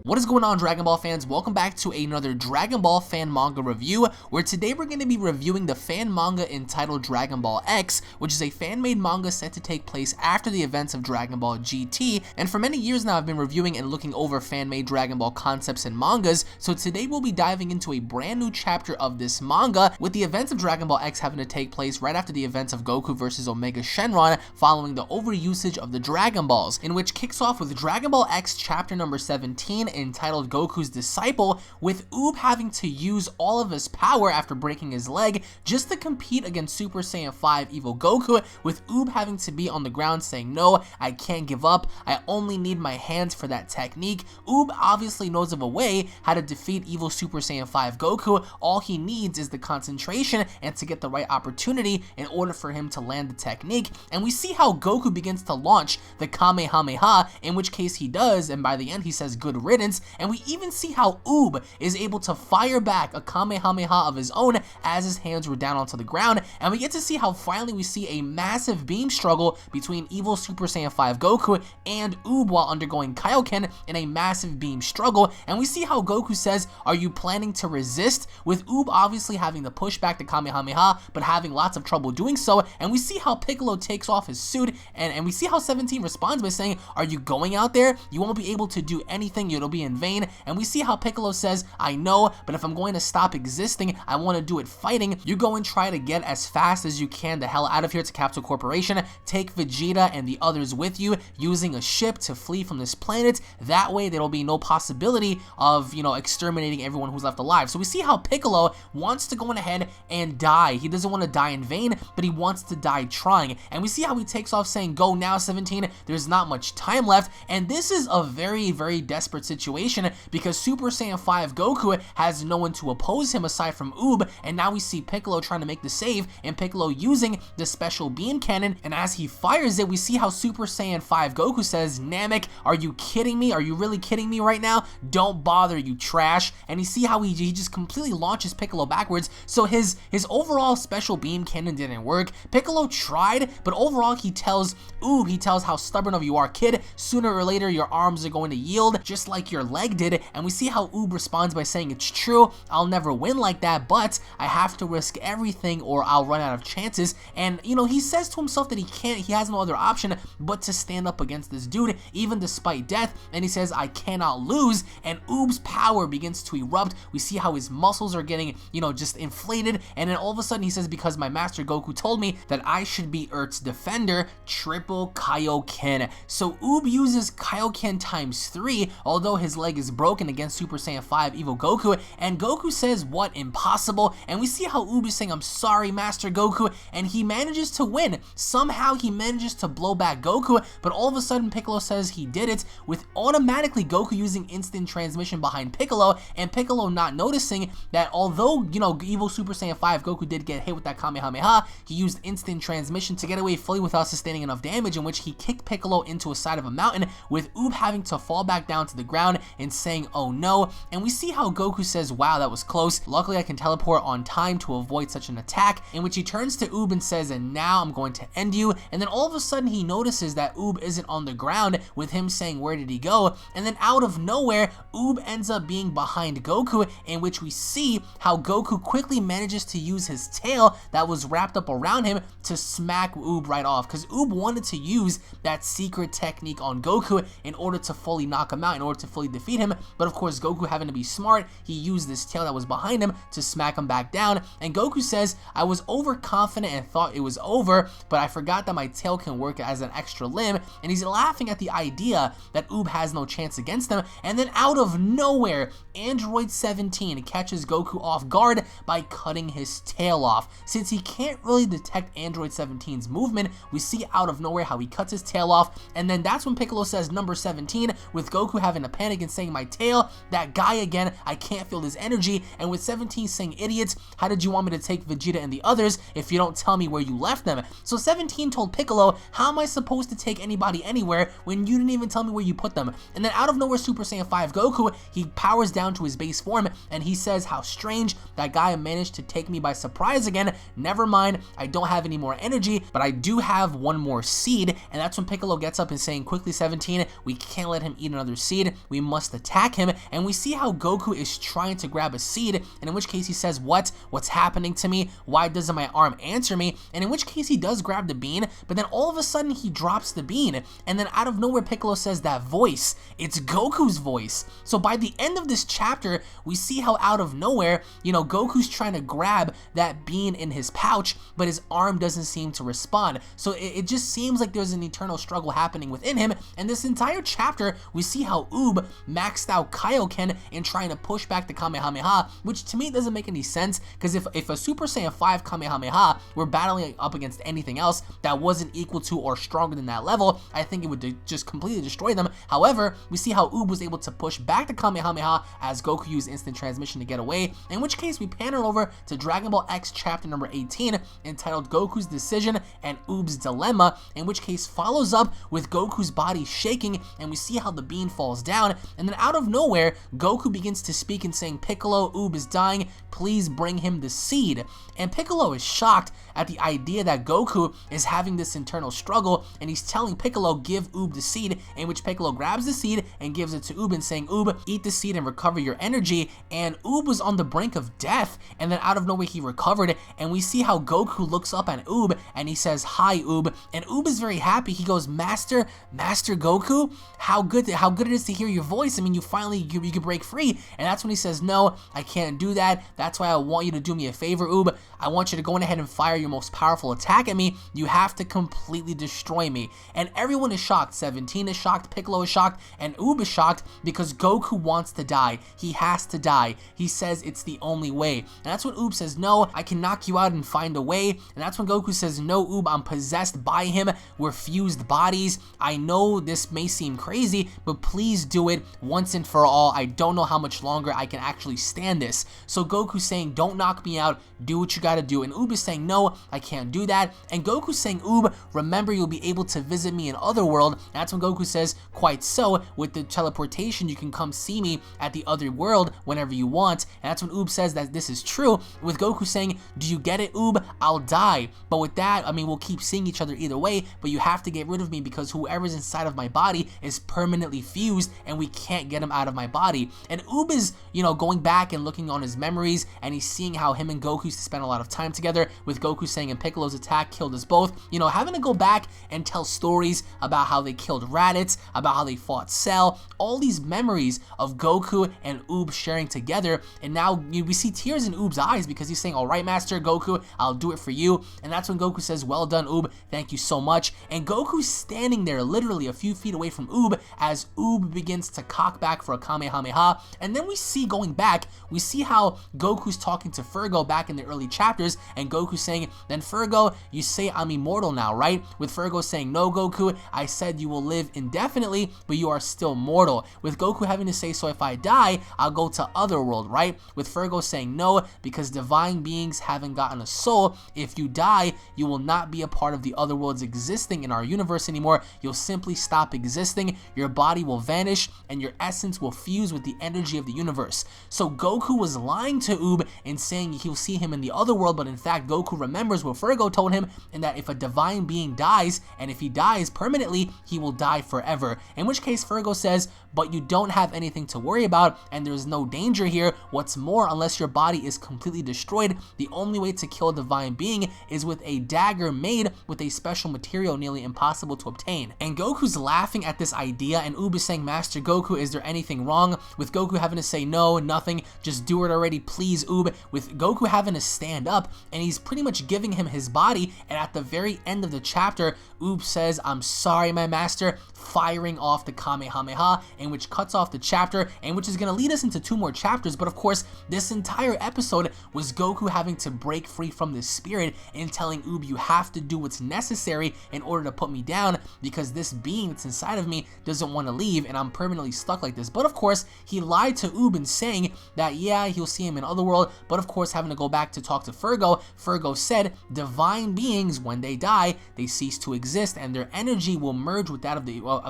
What is going on, Dragon Ball fans? Welcome back to another Dragon Ball fan manga review, where today we're going to be reviewing the fan manga entitled Dragon Ball X, which is a fan-made manga set to take place after the events of Dragon Ball GT, and for many years now I've been reviewing and looking over fan-made Dragon Ball concepts and mangas, so today we'll be diving into a brand new chapter of this manga, with the events of Dragon Ball X having to take place right after the events of Goku vs Omega Shenron following the overusage of the Dragon Balls, in which kicks off with Dragon Ball X chapter number 17, entitled Goku's Disciple, with Uub having to use all of his power after breaking his leg just to compete against Super Saiyan 5 Evil Goku, with Uub having to be on the ground saying, "No, I can't give up, I only need my hands for that technique." Uub obviously knows of a way how to defeat Evil Super Saiyan 5 Goku. All he needs is the concentration and to get the right opportunity in order for him to land the technique, and we see how Goku begins to launch the Kamehameha, in which case he does, and by the end he says good riddance. And we even see how Uub is able to fire back a Kamehameha of his own as his hands were down onto the ground, and we get to see how finally we see a massive beam struggle between Evil Super Saiyan 5 Goku and Uub while undergoing Kaioken in a massive beam struggle, and we see how Goku says, "Are you planning to resist?" with Uub obviously having to push back the Kamehameha but having lots of trouble doing so, and we see how Piccolo takes off his suit, and we see how 17 responds by saying, "Are you going out there? You won't be able to do anything, it'll be in vain." And we see how Piccolo says, "I know, but if I'm going to stop existing, I want to do it fighting. You go and try to get as fast as you can the hell out of here to Capsule Corporation. Take Vegeta and the others with you using a ship to flee from this planet. That way there'll be no possibility of, exterminating everyone who's left alive." So we see how Piccolo wants to go on ahead and die. He doesn't want to die in vain, but he wants to die trying. And we see how he takes off saying, "Go now, 17. There's not much time left." And this is a very, very desperate situation because Super Saiyan 5 Goku has no one to oppose him aside from Uub, and now we see Piccolo trying to make the save and Piccolo using the special beam cannon, and as he fires it, we see how Super Saiyan 5 Goku says, "Namek, are you kidding me? Are you really kidding me right now? Don't bother, you trash." And you see how he just completely launches Piccolo backwards, so his overall special beam cannon didn't work. Piccolo tried, but overall he tells Uub, how stubborn of you are, kid. Sooner or later your arms are going to yield, just like your leg did. And we see how Uub responds by saying, "It's true, I'll never win like that, but I have to risk everything or I'll run out of chances." And he says to himself that he has no other option but to stand up against this dude, even despite death, and he says, "I cannot lose." And Uub's power begins to erupt. We see how his muscles are getting, just inflated, and then all of a sudden he says, "Because my master Goku told me that I should be Earth's defender, triple Kaioken." So Uub uses Kaioken times 3, although his leg is broken against Super Saiyan 5 Evil Goku, and Goku says, "What, impossible?" And we see how Uub is saying, "I'm sorry, Master Goku," and he manages to win. Somehow he manages to blow back Goku, but all of a sudden Piccolo says he did it, with automatically Goku using instant transmission behind Piccolo, and Piccolo not noticing that although, Evil Super Saiyan 5 Goku did get hit with that Kamehameha, he used instant transmission to get away fully without sustaining enough damage, in which he kicked Piccolo into a side of a mountain, with Uub having to fall back down to the ground and saying, "Oh no." And we see how Goku says, "Wow, that was close. Luckily I can teleport on time to avoid such an attack," in which he turns to Uub and says, "And now I'm going to end you." And then all of a sudden he notices that Uub isn't on the ground, with him saying, "Where did he go?" And then out of nowhere, Uub ends up being behind Goku, in which we see how Goku quickly manages to use his tail that was wrapped up around him to smack Uub right off, because Uub wanted to use that secret technique on Goku in order to fully knock him out, in order to fully defeat him, but of course Goku, having to be smart, he used this tail that was behind him to smack him back down. And Goku says, "I was overconfident and thought it was over, but I forgot that my tail can work as an extra limb," and he's laughing at the idea that Uub has no chance against him. And then out of nowhere, Android 17 catches Goku off guard by cutting his tail off. Since he can't really detect Android 17's movement, we see out of nowhere how he cuts his tail off, and then that's when Piccolo says number 17, with Goku having a panic and saying, "My tail, that guy again, I can't feel his energy," and with 17 saying, "Idiots, how did you want me to take Vegeta and the others if you don't tell me where you left them?" So 17 told Piccolo, "How am I supposed to take anybody anywhere when you didn't even tell me where you put them?" And then out of nowhere, Super Saiyan 5 Goku, he powers down to his base form, and he says, "How strange, that guy managed to take me by surprise again. Never mind, I don't have any more energy, but I do have one more seed." And that's when Piccolo gets up and saying, "Quickly, 17, we can't let him eat another seed. we must attack him. And we see how Goku is trying to grab a seed, and in which case he says, what's happening to me? Why doesn't my arm answer me? And in which case he does grab the bean, but then all of a sudden he drops the bean, and then out of nowhere Piccolo says that voice. It's Goku's voice. So by the end of this chapter, we see how out of nowhere, Goku's trying to grab that bean in his pouch, but his arm doesn't seem to respond. So it just seems like there's an eternal struggle happening within him, and this entire chapter, we see how Uub maxed out Kaioken in trying to push back the Kamehameha, which to me doesn't make any sense, because if a Super Saiyan 5 Kamehameha were battling up against anything else that wasn't equal to or stronger than that level, I think it would just completely destroy them. However, we see how Uub was able to push back the Kamehameha as Goku used instant transmission to get away, in which case we pan it over to Dragon Ball X chapter number 18, entitled Goku's Decision and Uub's Dilemma, in which case follows up with Goku's body shaking, and we see how the bean falls down, and then out of nowhere, Goku begins to speak and saying, Piccolo, Uub is dying, please bring him the seed. And Piccolo is shocked at the idea that Goku is having this internal struggle, and he's telling Piccolo, give Uub the seed, in which Piccolo grabs the seed and gives it to Uub and saying, Uub, eat the seed and recover your energy. And Uub was on the brink of death, and then out of nowhere he recovered, and we see how Goku looks up at Uub and he says, hi Uub, and Uub is very happy. He goes, Master Goku, how good it is to hear your voice. I mean, you can break free. And that's when he says, no, I can't do that. That's why I want you to do me a favor, Uub. I want you to go ahead and fire your most powerful attack at me. You have to completely destroy me. And everyone is shocked. 17 is shocked, Piccolo is shocked, and Uub is shocked because Goku wants to die. He has to die. He says it's the only way. And that's when Uub says, no, I can knock you out and find a way. And that's when Goku says, no, Uub, I'm possessed by him. We're fused bodies. I know this may seem crazy, but please do it once and for all. I don't know how much longer I can actually stand this. So Goku's saying, don't knock me out, do what you gotta do. And Uub is saying, no, I can't do that. And Goku's saying, Uub, remember you'll be able to visit me in Otherworld. And that's when Goku says, quite so, with the teleportation you can come see me at the other world whenever you want. And that's when Uub says that this is true, with Goku saying, do you get it, Uub? I'll die, but with that, I mean, we'll keep seeing each other either way, but you have to get rid of me because whoever's inside of my body is permanently fused and we can't get him out of my body. And Uub is, going back and looking on his memories, and he's seeing how him and Goku used to spend a lot of time together, with Goku saying, and Piccolo's attack killed us both, having to go back and tell stories about how they killed Raditz, about how they fought Cell, all these memories of Goku and Uub sharing together. And now we see tears in Uub's eyes because he's saying, all right, Master Goku, I'll do it for you. And that's when Goku says, well done, Uub, thank you so much. And Goku's standing there literally a few feet away from Uub as Uub begins to cock back for a Kamehameha. And then we see, going back, we see how Goku's talking to Fergo back in the early chapters, and Goku's saying, then Fergo, you say I'm immortal now, right? With Fergo saying, no, Goku, I said you will live indefinitely, but you are still mortal. With Goku having to say, so if I die, I'll go to Otherworld, right? With Fergo saying, no, because divine beings haven't gotten a soul. If you die, you will not be a part of the other worlds existing in our universe anymore. You'll simply stop existing, your body will vanish, and your essence will fuse with the energy of the universe. So Goku was lying to Uub and saying he'll see him in the other world, but in fact Goku remembers what Fergo told him, and that if a divine being dies, and if he dies permanently, he will die forever. In which case Fergo says, but you don't have anything to worry about, and there's no danger here. What's more, unless your body is completely destroyed, the only way to kill a divine being is with a dagger made with a special material nearly impossible to obtain. And Goku's laughing at this idea, and Uub is saying, Master Goku, is there anything wrong? With Goku having to say, no, nothing, just do it already, please, Uub. With Goku having to stand up, and he's pretty much giving him his body, and at the very end of the chapter, Uub says, I'm sorry, my master, firing off the Kamehameha, and which cuts off the chapter, and which is going to lead us into 2 more chapters. But of course, this entire episode was Goku having to break free from this spirit and telling Uub, you have to do what's necessary in order to put me down, because this being that's inside of me doesn't want to leave, and I'm permanently stuck like this. But of course, he lied to Uub in saying that, yeah, he'll see him in Otherworld, but of course, having to go back to talk to Fergo, Fergo said, divine beings, when they die, they cease to exist, and their energy will merge with that of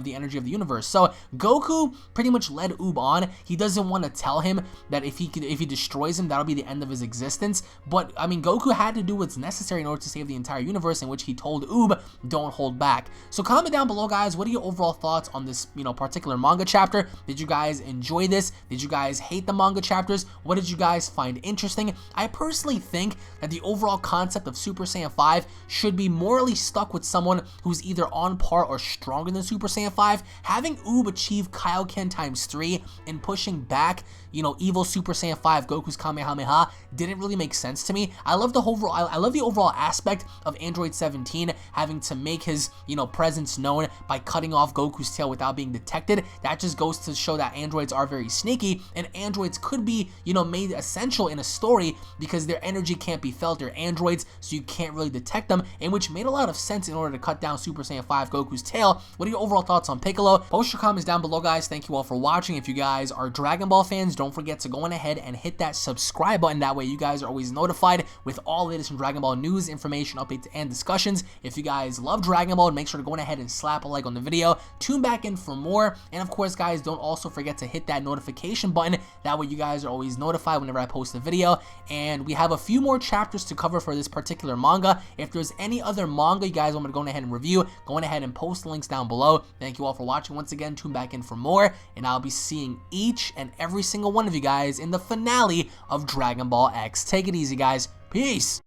the energy of the universe. So Goku pretty much led Uub on. He doesn't want to tell him that if he destroys him, that'll be the end of his existence. But I mean, Goku had to do what's necessary in order to save the entire universe, in which he told Uub, don't hold back. So comment down below, guys, what are your overall thoughts on this, particular manga chapter? Did you guys enjoy this? Did you guys hate the manga chapters? What did you guys find interesting? I personally think that the overall concept of Super Saiyan 5 should be morally stuck with someone who's either on par or stronger than Super Saiyan 5. Having Uub achieve Kaioken times 3 and pushing back, you know, evil Super Saiyan 5 Goku's Kamehameha didn't really make sense to me. I love the overall aspect of Android 17 having to make his, you know, presence known by cutting off Goku's tail without being detected. That just goes to show that androids are very sneaky, and androids could be, you know, made essential in a story because their energy can't be felt. They're androids, so you can't really detect them, and which made a lot of sense in order to cut down Super Saiyan 5 Goku's tail. What are your overall thoughts on Piccolo? Post your comments down below, guys. Thank you all for watching. If you guys are Dragon Ball fans, don't forget to go on ahead and hit that subscribe button. That way you guys are always notified with all latest Dragon Ball news, information, updates, and discussions. If you guys love Dragon Ball, make sure to go on ahead and slap a like on the video. Tune back in for more. And of course, guys, don't also forget to hit that notification button. That way you guys are always notified whenever I post a video. And we have a few more chapters to cover for this particular manga. If there's any other manga you guys want me to go ahead and review, go on ahead and post the links down below. Thank you all for watching. Once again, tune back in for more, and I'll be seeing each and every single one of you guys in the finale of Dragon Ball X. Take it easy, guys. Peace.